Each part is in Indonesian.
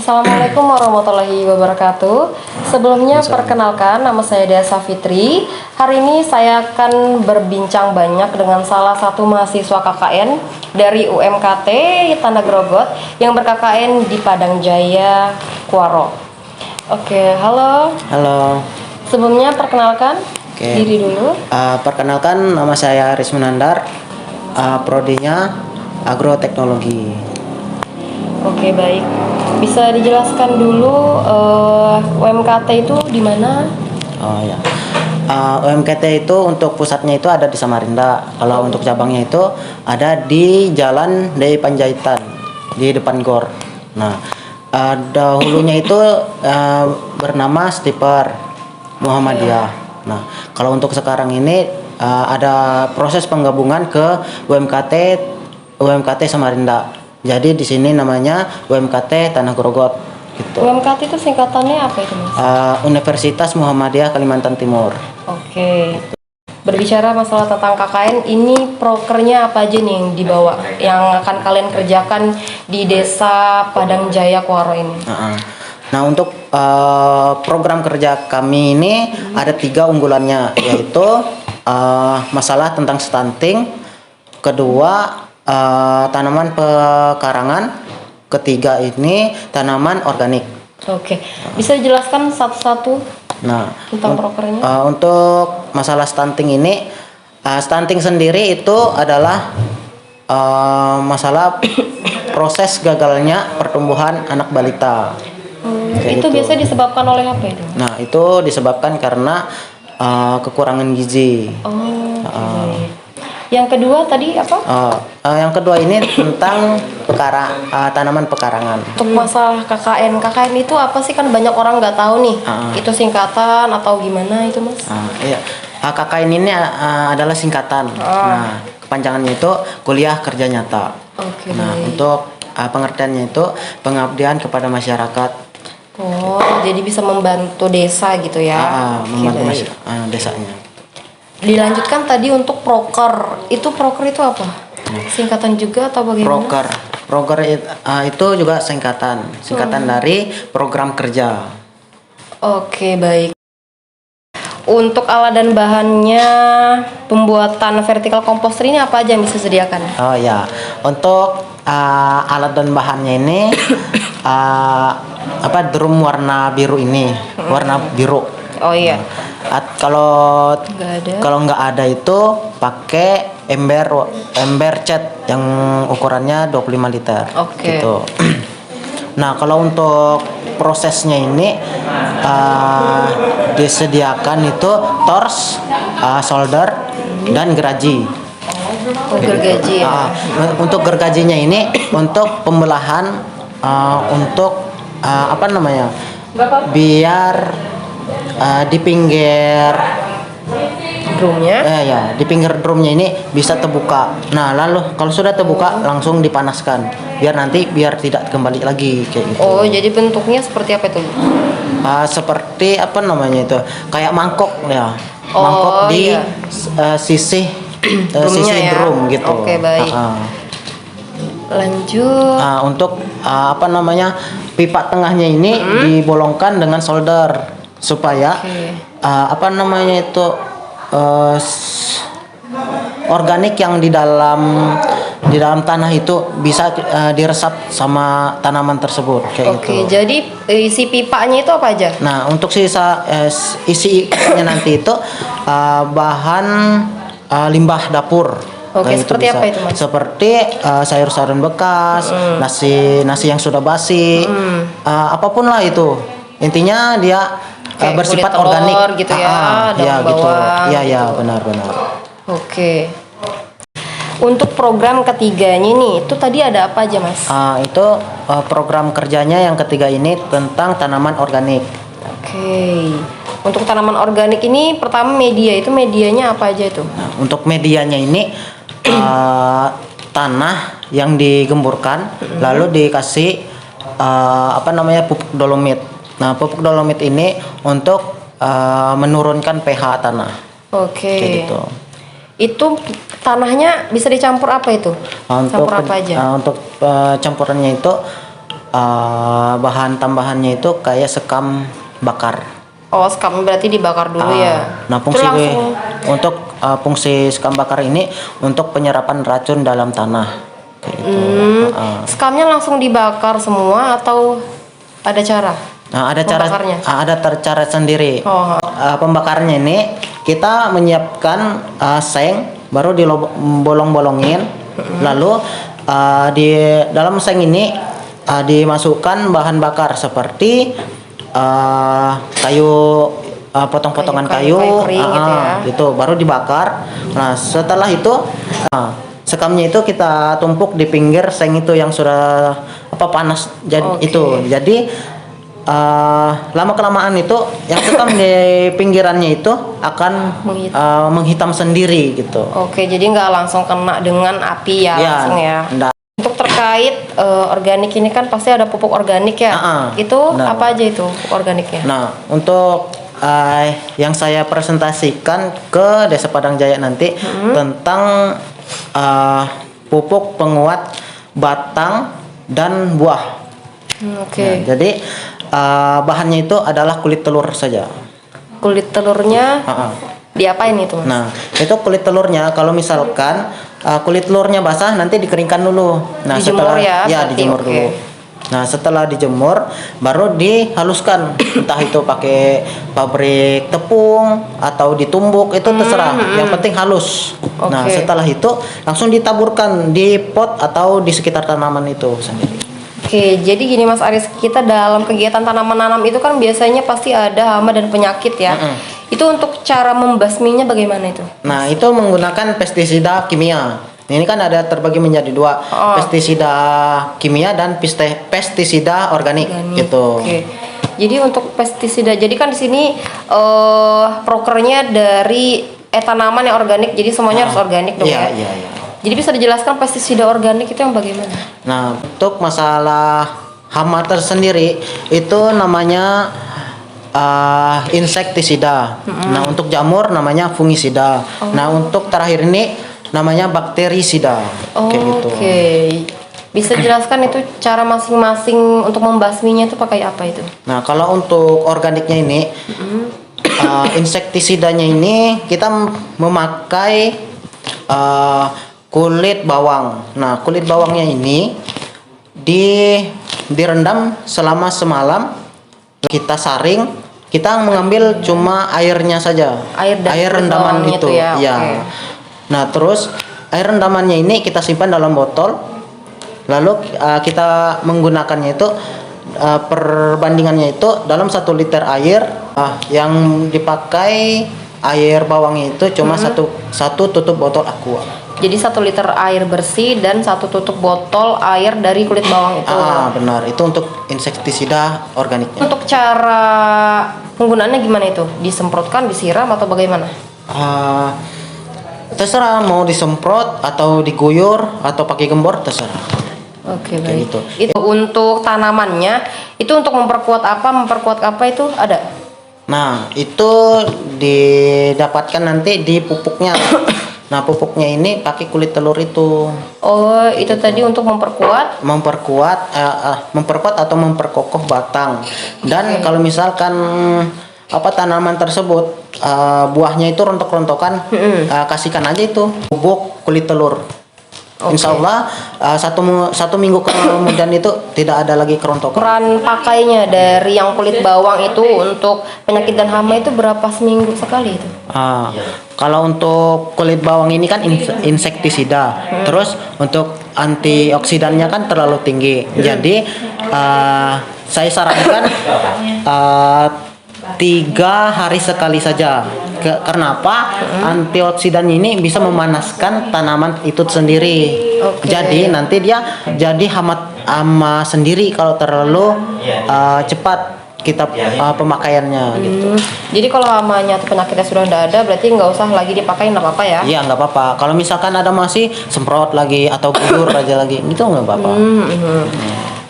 Assalamualaikum warahmatullahi wabarakatuh. Sebelumnya perkenalkan, nama saya Desa Fitri. Hari ini saya akan berbincang banyak dengan salah satu mahasiswa KKN dari UMKT Tanah Grogot yang ber-KKN di Padang Jaya, Kuaro. Oke, halo. Halo. Sebelumnya perkenalkan diri dulu. Perkenalkan, nama saya Aris Munandar, prodinya agroteknologi. Oke, baik. Bisa dijelaskan dulu UMKT itu di mana? Oh ya. UMKT itu untuk pusatnya itu ada di Samarinda. Kalau untuk cabangnya itu ada di Jalan Dei Panjaitan di depan GOR. Nah, dahulunya itu bernama Stiper Muhammadiyah. Nah, kalau untuk sekarang ini ada proses penggabungan ke UMKT Samarinda. Jadi di sini namanya UMKT Tanah Grogot gitu. UMKT itu singkatannya apa itu, Mas? Universitas Muhammadiyah Kalimantan Timur. Oke. Berbicara masalah tentang KKN, ini prokernya apa aja nih yang dibawa, yang akan kalian kerjakan di Desa Padang Jaya Kuaro ini? Nah, untuk program kerja kami ini ada 3 unggulannya, yaitu masalah tentang stunting, kedua tanaman pekarangan, ketiga ini tanaman organik. Oke, bisa dijelaskan satu-satu tentang prokernya? Untuk masalah stunting ini, stunting sendiri itu adalah masalah proses gagalnya pertumbuhan anak balita. Itu biasanya disebabkan oleh apa itu? Nah, itu disebabkan karena kekurangan gizi. Okay. Yang kedua tadi apa? Yang kedua ini tentang tanaman pekarangan. Untuk masalah KKN itu apa sih, kan banyak orang nggak tahu nih. Itu singkatan atau gimana itu, Mas? Iya. KKN ini adalah singkatan. Nah, kepanjangannya itu kuliah kerja nyata. Oke. Nah, untuk pengertiannya itu pengabdian kepada masyarakat. Oh, jadi bisa membantu desa gitu ya? Membantu desanya. Dilanjutkan tadi untuk proker. Itu proker itu apa? Singkatan juga atau bagaimana? Proker itu juga singkatan dari program kerja. Oke, baik. Untuk alat dan bahannya pembuatan vertical composter ini apa aja yang bisa disediakan? Oh ya, untuk alat dan bahannya ini drum warna biru ini, warna biru. Oh iya. Kalau nggak ada itu pakai ember cat yang ukurannya 25 liter. Oke. Gitu. Nah, kalau untuk prosesnya ini disediakan itu tors, solder, dan geraji. Oh, gergaji ya. Untuk gergajinya ini untuk pembelahan untuk biar di pinggir drumnya. Di pinggir drumnya ini bisa terbuka. Nah, lalu kalau sudah terbuka langsung dipanaskan biar tidak kembali lagi kayak gitu. Oh, jadi bentuknya seperti apa itu? Seperti itu? Kayak mangkok ya. Mangkok di sisi drum gitu. Oke, baik. Lanjut. Untuk pipa tengahnya ini dibolongkan dengan solder supaya organik yang di dalam tanah itu bisa diresap sama tanaman tersebut kayak gitu. Jadi isi pipanya itu apa aja? Nah, untuk isi pipanya nanti itu bahan limbah dapur. Oke, seperti apa itu, Mas? Seperti sayur-sayuran bekas, nasi yang sudah basi, apapun lah itu. Intinya dia bersifat organik gitu ya, daun bawang. Iya, benar. Oke. Untuk program ketiganya nih, itu tadi ada apa aja, Mas? Itu program kerjanya yang ketiga ini tentang tanaman organik. Oke. Untuk tanaman organik ini pertama medianya apa aja itu? Nah, untuk medianya ini tanah yang digemburkan lalu dikasih pupuk dolomit. Nah, pupuk dolomit ini untuk menurunkan pH tanah. Oke. Kayak gitu. Itu tanahnya bisa dicampur apa itu? Campur apa aja? Untuk campurannya itu bahan tambahannya itu kayak sekam bakar. Oh, sekam berarti dibakar dulu ya. Nah, Itu langsung untuk fungsi sekam bakar ini untuk penyerapan racun dalam tanah. Kayak gitu. Skamnya langsung dibakar semua atau ada cara? Nah, ada cara Membakarnya? ada cara sendiri. Oh. Pembakarnya ini kita menyiapkan seng, baru dibolong-bolongin, lalu di dalam seng ini dimasukkan bahan bakar seperti kayu, potong-potongan kayu, kayu kering gitu ya. gitu, baru dibakar. Nah, setelah itu sekamnya itu kita tumpuk di pinggir seng itu yang sudah panas. Jadi lama kelamaan itu yang sekam di pinggirannya itu akan menghitam sendiri gitu. Oke, jadi nggak langsung kena dengan api ya, langsung ya. Enggak. Untuk terkait organik ini kan pasti ada pupuk organik ya. Itu benar. apa aja itu pupuk organiknya? Nah, untuk yang saya presentasikan ke Desa Padang Jaya nanti tentang pupuk penguat batang dan buah. Oke. Nah, jadi bahannya itu adalah kulit telur saja. Kulit telurnya diapain itu, Mas? Nah, itu kulit telurnya kalau misalkan kulit telurnya basah nanti dikeringkan dulu. Nah, Dijemur setelah ya, dijemur berarti, dulu. Nah, setelah dijemur baru dihaluskan. Entah itu pakai pabrik tepung atau ditumbuk, itu terserah. Yang penting halus. Nah, setelah itu langsung ditaburkan di pot atau di sekitar tanaman itu sendiri. Oke, jadi gini Mas Aris, kita dalam kegiatan tanaman nanam itu kan biasanya pasti ada hama dan penyakit ya. Itu untuk cara membasminya bagaimana itu? Nah, itu menggunakan pestisida kimia. Ini kan ada terbagi menjadi dua, pestisida kimia dan pestisida organik gitu. Oke. Jadi untuk pestisida, jadi kan di sini prokernya dari tanaman yang organik, jadi semuanya harus organik dong ya. Iya. Jadi bisa dijelaskan pestisida organik itu yang bagaimana? Nah, untuk masalah hama tersendiri itu namanya insektisida. Nah, untuk jamur namanya fungisida. Nah, untuk terakhir ini namanya bakterisida. Kayak gitu. Oke. Bisa jelaskan itu cara masing-masing untuk membasminya itu pakai apa itu? Nah, kalau untuk organiknya ini insektisidanya ini kita memakai kulit bawang. Nah, kulit bawangnya ini direndam selama semalam. Kita saring, kita mengambil cuma airnya saja. Air rendaman itu. Ya. Okay. Nah, terus air rendamannya ini kita simpan dalam botol. Lalu kita menggunakannya itu perbandingannya itu dalam 1 liter air yang dipakai air bawangnya itu cuma satu tutup botol aqua. Jadi 1 liter air bersih dan 1 tutup botol air dari kulit bawang itu. Benar, itu untuk insektisida organiknya. Untuk cara penggunaannya gimana itu? Disemprotkan, disiram atau bagaimana? Terserah mau disemprot atau diguyur atau pakai gembor, terserah. Oke, baik. Gitu. Itu untuk tanamannya, itu untuk memperkuat apa itu ada? Nah, itu didapatkan nanti di pupuknya. Nah, pupuknya ini pakai kulit telur itu. Oh, itu tadi untuk memperkuat atau memperkokoh batang. Dan kalau misalkan tanaman tersebut buahnya itu rontok-rontokan, kasihkan aja itu bubuk kulit telur. Insya Allah satu minggu kemudian itu tidak ada lagi kerontokan. Peran pakainya dari yang kulit bawang itu untuk penyakit dan hama itu berapa seminggu sekali itu? Kalau untuk kulit bawang ini kan insektisida, terus untuk antioksidannya kan terlalu tinggi. Jadi saya sarankan 3 hari sekali saja. Karena apa? Antioksidan ini bisa memanaskan tanaman itu sendiri. Jadi nanti dia jadi hama sendiri kalau terlalu cepat kita pemakaiannya gitu. Jadi kalau hamanya atau penyakitnya sudah tidak ada, berarti nggak usah lagi dipakai, nggak apa-apa ya? Iya, nggak apa-apa. Kalau misalkan ada masih semprot lagi atau guyur aja lagi, gitu nggak apa-apa.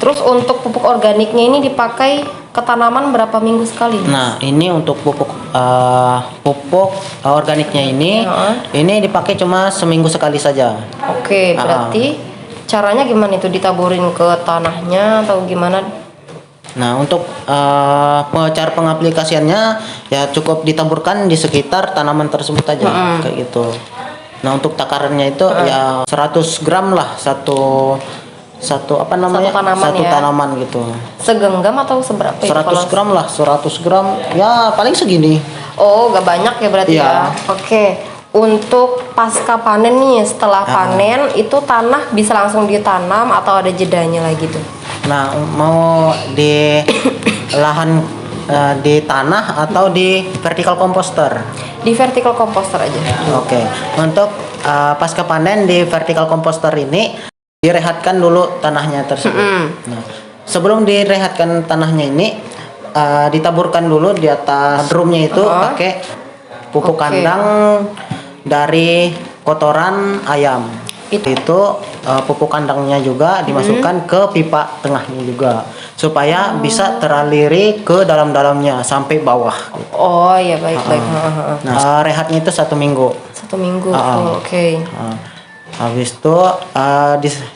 Terus untuk pupuk organiknya ini dipakai ke tanaman berapa minggu sekali? Nah, ini untuk pupuk organiknya ini dipakai cuma seminggu sekali saja. Oke, berarti Caranya gimana itu, ditaburin ke tanahnya atau gimana? Nah, untuk cara pengaplikasiannya ya cukup ditaburkan di sekitar tanaman tersebut aja, kayak gitu. Nah, untuk takarannya itu ya 100 gram lah satu apa namanya? Satu tanaman ya? Gitu. Segenggam atau seberapa itu? 100 gram lah, 100 gram ya paling segini. Oh, gak banyak ya berarti Iya. ya. Oke. Untuk pasca panen nih, setelah panen itu tanah bisa langsung ditanam atau ada jedanya lagi tuh? Nah, mau di lahan di tanah atau di vertical composter? Di vertical composter aja. Oke. Untuk pasca panen di vertical composter ini direhatkan dulu tanahnya tersebut. Nah, sebelum direhatkan tanahnya ini ditaburkan dulu di atas drumnya itu pakai pupuk kandang dari kotoran ayam. Itu pupuk kandangnya juga dimasukkan ke pipa tengahnya juga supaya bisa teraliri ke dalam-dalamnya sampai bawah. Oh iya, baik. Nah, rehatnya itu 1 minggu. 1 minggu. Oke. Habis itu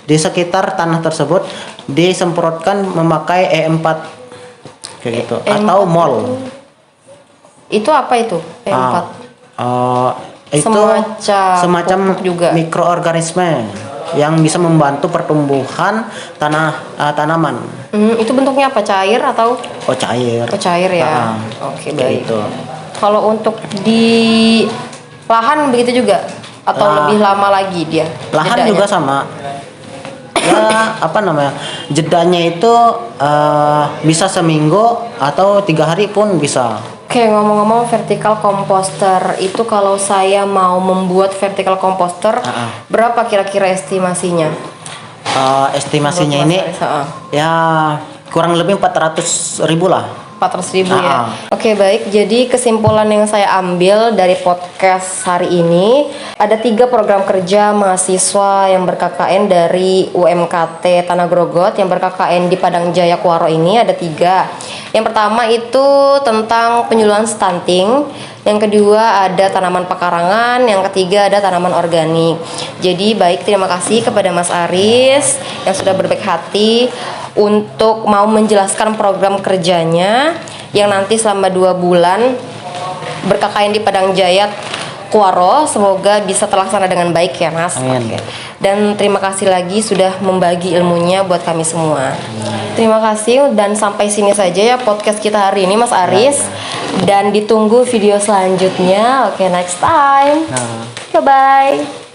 di sekitar tanah tersebut disemprotkan memakai E4 kayak gitu atau mol. Itu apa itu? E4. Itu semacam pupuk juga. Mikroorganisme yang bisa membantu pertumbuhan tanaman. Itu bentuknya apa? Cair atau? Oh, cair. Oh, cair ya. Oke, baik. Gitu. Kalau untuk di lahan begitu juga atau lebih lama lagi dia? Lahan jedanya? juga sama. Ya, apa namanya? Jedanya itu bisa seminggu atau 3 hari pun bisa. Oke, ngomong-ngomong vertical composter itu, kalau saya mau membuat vertical composter, berapa kira-kira estimasinya? Estimasinya ini ya kurang lebih 400.000 lah. 400.000 ya. Oke, baik. Jadi kesimpulan yang saya ambil dari podcast hari ini, ada 3 program kerja mahasiswa yang ber-KKN dari UMKT Tanah Grogot yang ber-KKN di Padang Jaya Kuaro ini ada 3. Yang pertama itu tentang penyuluhan stunting, yang kedua ada tanaman pekarangan, yang ketiga ada tanaman organik. Jadi baik, terima kasih kepada Mas Aris yang sudah berbaik hati untuk mau menjelaskan program kerjanya yang nanti selama 2 bulan ber-KKN di Padang Jaya Kuaro. Semoga bisa terlaksana dengan baik ya, Mas. Amin. Dan terima kasih lagi sudah membagi ilmunya buat kami semua. Terima kasih, dan sampai sini saja ya podcast kita hari ini, Mas Aris. Dan ditunggu video selanjutnya. Oke, next time. Bye-bye.